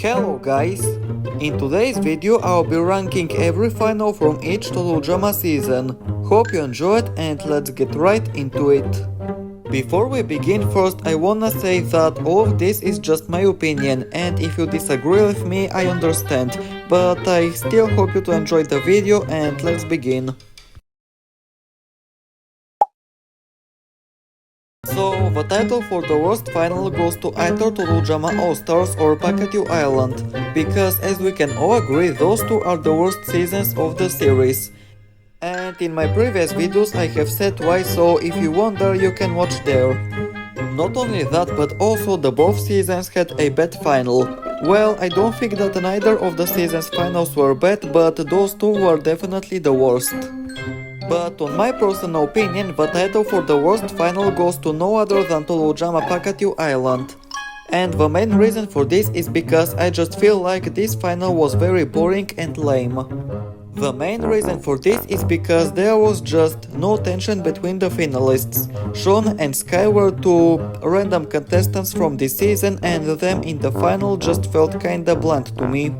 Hello guys! In today's video I'll be ranking every final from each Tolujama season. Hope you enjoy it and let's get right into it. Before we begin, first I wanna say that all of this is just my opinion, and if you disagree with me I understand, but I still hope you to enjoy the video and let's begin. So, the title for the worst final goes to either Tolujama All-Stars or Pahkitew Island, because as we can all agree, those two are the worst seasons of the series. And in my previous videos I have said why, so if you wonder you can watch there. Not only that, but also the both seasons had a bad final. Well, I don't think that neither of the season's finals were bad, but those two were definitely the worst. But on my personal opinion, the title for the worst final goes to no other than Tolujama Pahkitew Island. And the main reason for this is because I just feel like this final was very boring and lame. The main reason for this is because there was just no tension between the finalists. Sean and Sky were two random contestants from this season, and them in the final just felt kinda bland to me.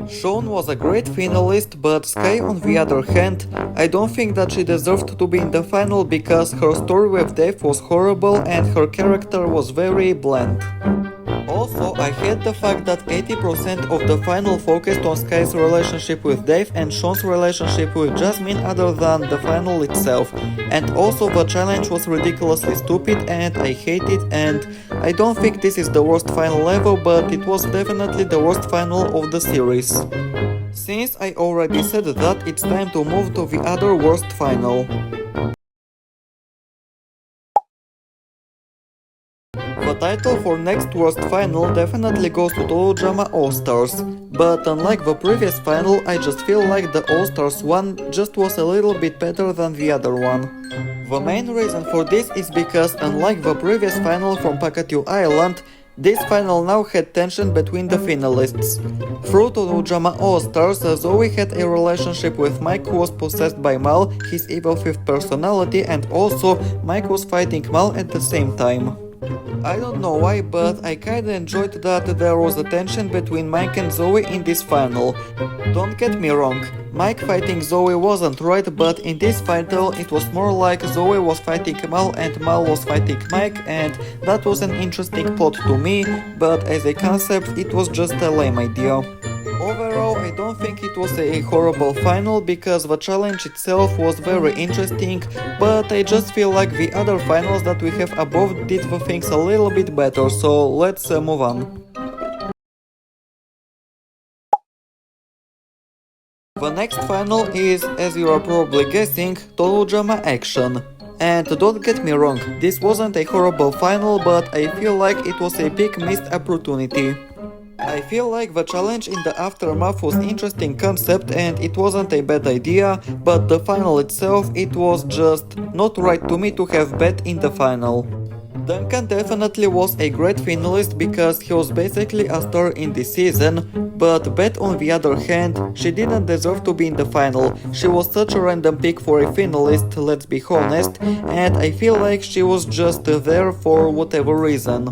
Sean was a great finalist, but Sky on the other hand, I don't think that she deserved to be in the final because her story with Dave was horrible and her character was very bland. Also, I hate the fact that 80% of the final focused on Sky's relationship with Dave and Sean's relationship with Jasmine other than the final itself. And also the challenge was ridiculously stupid and I hate it, and I don't think this is the worst final ever, but it was definitely the worst final of the series. Since I already said that, it's time to move to the other worst final. The title for next worst final definitely goes to Tolujama All-Stars, but unlike the previous final, I just feel like the All-Stars one just was a little bit better than the other one. The main reason for this is because unlike the previous final from Pahkitew Island, this final now had tension between the finalists. Through Tolujama All-Stars, Zoe had a relationship with Mike who was possessed by Mal, his evil fifth personality, and also Mike was fighting Mal at the same time. I don't know why, but I kinda enjoyed that there was a tension between Mike and Zoe in this final. Don't get me wrong, Mike fighting Zoe wasn't right, but in this final it was more like Zoe was fighting Mal and Mal was fighting Mike, and that was an interesting plot to me, but as a concept it was just a lame idea. Overall, I don't think it was a horrible final because the challenge itself was very interesting, but I just feel like the other finals that we have above did the things a little bit better, so let's move on. The next final is, as you are probably guessing, Tolujama Action. And don't get me wrong, this wasn't a horrible final, but I feel like it was a big missed opportunity. I feel like the challenge in the aftermath was interesting concept and it wasn't a bad idea, but the final itself, it was just not right to me to have Bet in the final. Duncan definitely was a great finalist because he was basically a star in this season, but Bet on the other hand, she didn't deserve to be in the final. She was such a random pick for a finalist, let's be honest, and I feel like she was just there for whatever reason.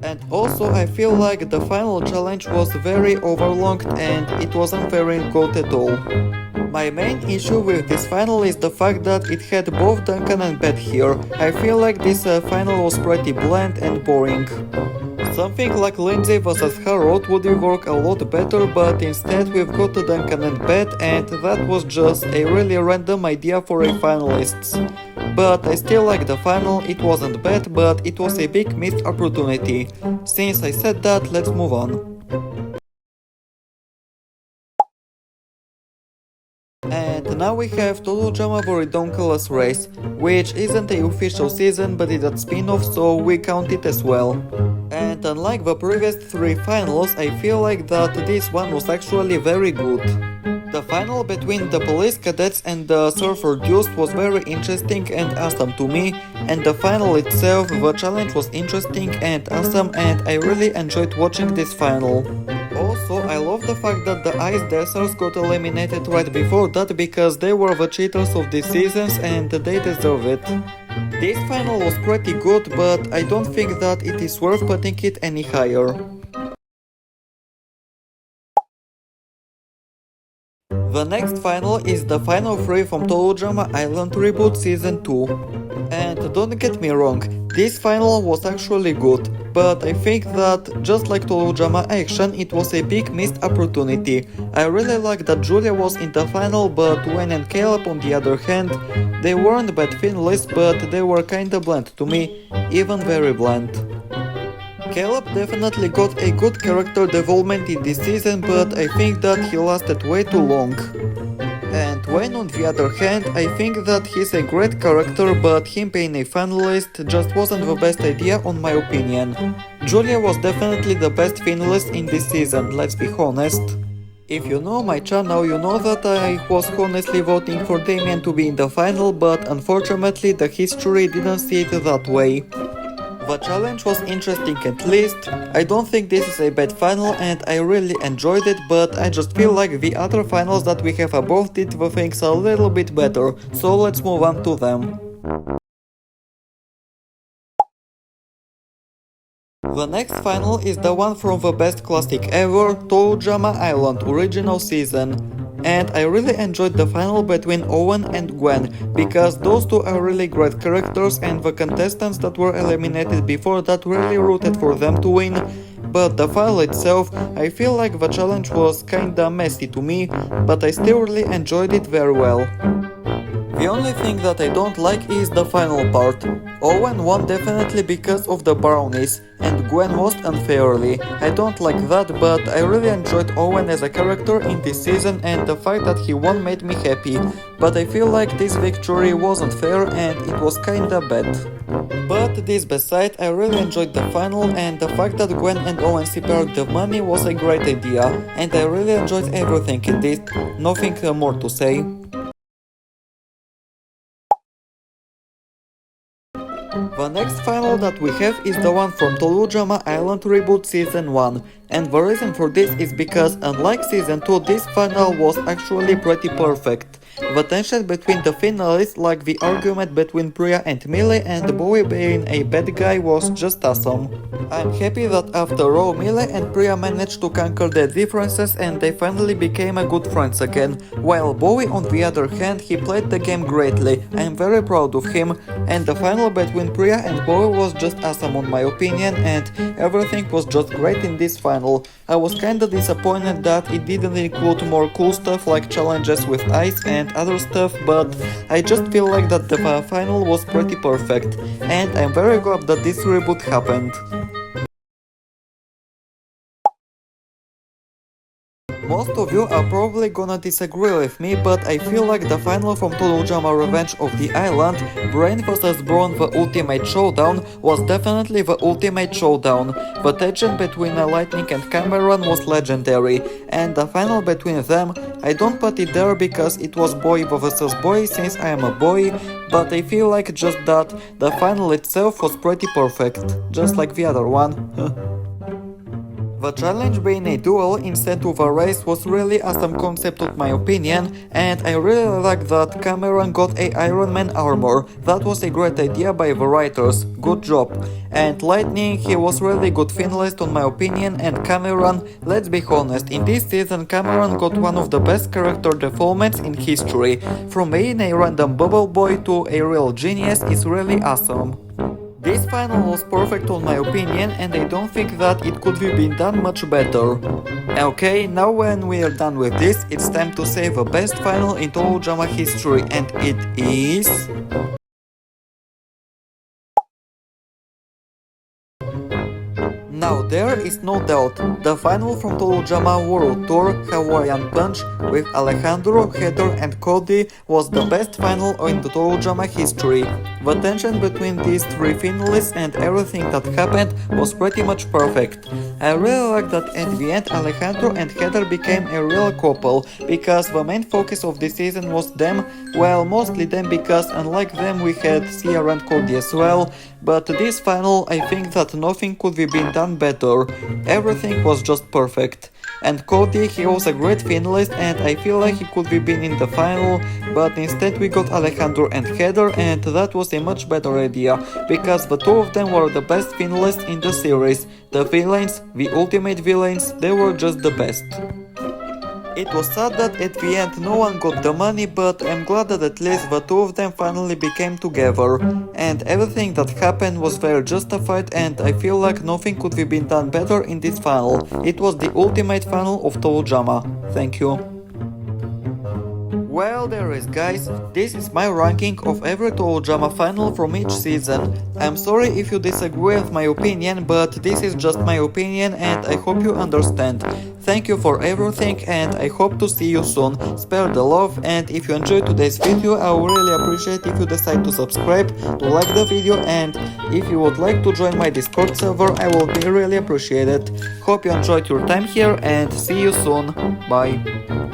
And also I feel like the final challenge was very overlonged and it wasn't very good at all. My main issue with this final is the fact that it had both Duncan and Bet here. I feel like this final was pretty bland and boring. Something like Lindsay vs Harold would work a lot better, but instead we've got Duncan and Bet, and that was just a really random idea for a finalists. But I still like the final, it wasn't bad, but it was a big missed opportunity. Since I said that, let's move on. And now we have Tolujama Ridonculous Race, which isn't a official season but it's a spin-off, so we count it as well. And unlike the previous three finals, I feel like that this one was actually very good. The final between the police cadets and the surfer dudes was very interesting and awesome to me, and the final itself, the challenge was interesting and awesome, and I really enjoyed watching this final. Also, I love the fact that the ice dancers got eliminated right before that because they were the cheaters of these seasons and they deserve it. This final was pretty good, but I don't think that it is worth putting it any higher. The next final is the final 3 from Tolujama Island Reboot Season 2. And don't get me wrong, this final was actually good, but I think that, just like Tolujama Action, it was a big missed opportunity. I really like that Julia was in the final, but Wayne and Caleb on the other hand, they weren't bad finalists, but they were kinda bland to me, even very bland. Caleb definitely got a good character development in this season, but I think that he lasted way too long. And Wayne on the other hand, I think that he's a great character, but him being a finalist just wasn't the best idea on my opinion. Julia was definitely the best finalist in this season, let's be honest. If you know my channel, you know that I was honestly voting for Damien to be in the final, but unfortunately the history didn't see it that way. The challenge was interesting at least. I don't think this is a bad final and I really enjoyed it, but I just feel like the other finals that we have above did the things a little bit better, so let's move on to them. The next final is the one from the best classic ever, Tolujama Island original season. And I really enjoyed the final between Owen and Gwen, because those two are really great characters and the contestants that were eliminated before that really rooted for them to win. But the final itself, I feel like the challenge was kinda messy to me, but I still really enjoyed it very well. The only thing that I don't like is the final part. Owen won definitely because of the brownies, and Gwen lost unfairly. I don't like that, but I really enjoyed Owen as a character in this season and the fact that he won made me happy. But I feel like this victory wasn't fair and it was kinda bad. But this beside, I really enjoyed the final and the fact that Gwen and Owen separed the money was a great idea, and I really enjoyed everything in this, nothing more to say. The next final that we have is the one from Tolujama Island Reboot Season 1, and the reason for this is because unlike Season 2, this final was actually pretty perfect. The tension between the finalists, like the argument between Priya and Millie and Bowie being a bad guy, was just awesome. I'm happy that after all, Millie and Priya managed to conquer their differences and they finally became a good friends again, while Bowie on the other hand, he played the game greatly. I'm very proud of him, and the final between Priya and Bowie was just awesome on my opinion, and everything was just great in this final. I was kinda disappointed that it didn't include more cool stuff like challenges with ice and other stuff, but I just feel like that the final was pretty perfect, and I'm very glad that this reboot happened. Most of you are probably gonna disagree with me, but I feel like the final from Tolujama Revenge of the Island, Brain vs Brawn the Ultimate Showdown, was definitely the ultimate showdown. The tension between Lightning and Cameron was legendary, and the final between them, I don't put it there because it was boy vs boy since I am a boy, but I feel like just that the final itself was pretty perfect, just like the other one. The challenge being a duel instead of a race was really awesome concept in my opinion, and I really like that Cameron got a Iron Man armor. That was a great idea by the writers, good job. And Lightning, he was really good finalist on my opinion, and Cameron, let's be honest, in this season Cameron got one of the best character developments in history. From being a random bubble boy to a real genius is really awesome. This final was perfect on my opinion, and I don't think that it could have been done much better. Okay, now when we are done with this, it's time to say the best final in Tolujama history, and it is... Now there is no doubt, the final from Tolujama World Tour Hawaiian Punch with Alejandro, Heather and Cody was the best final in the Tolujama history. The tension between these three finalists and everything that happened was pretty much perfect. I really like that at the end Alejandro and Heather became a real couple, because the main focus of the season was them, well, mostly them, because unlike them we had Sierra and Cody as well, but this final I think that nothing could have been done better. Everything was just perfect. And Cody, he was a great finalist and I feel like he could have been in the final, but instead we got Alejandro and Heather, and that was a much better idea, because the two of them were the best finalists in the series. The villains, the ultimate villains, they were just the best. It was sad that at the end no one got the money, but I'm glad that at least the two of them finally became together. And everything that happened was very justified, and I feel like nothing could have been done better in this final. It was the ultimate final of TodoDrama. Thank you. Well, there is, guys, this is my ranking of every TodoDrama final from each season. I'm sorry if you disagree with my opinion, but this is just my opinion and I hope you understand. Thank you for everything and I hope to see you soon. Spare the love, and if you enjoyed today's video, I would really appreciate if you decide to subscribe, to like the video, and if you would like to join my Discord server, I will be really appreciated. Hope you enjoyed your time here and see you soon. Bye.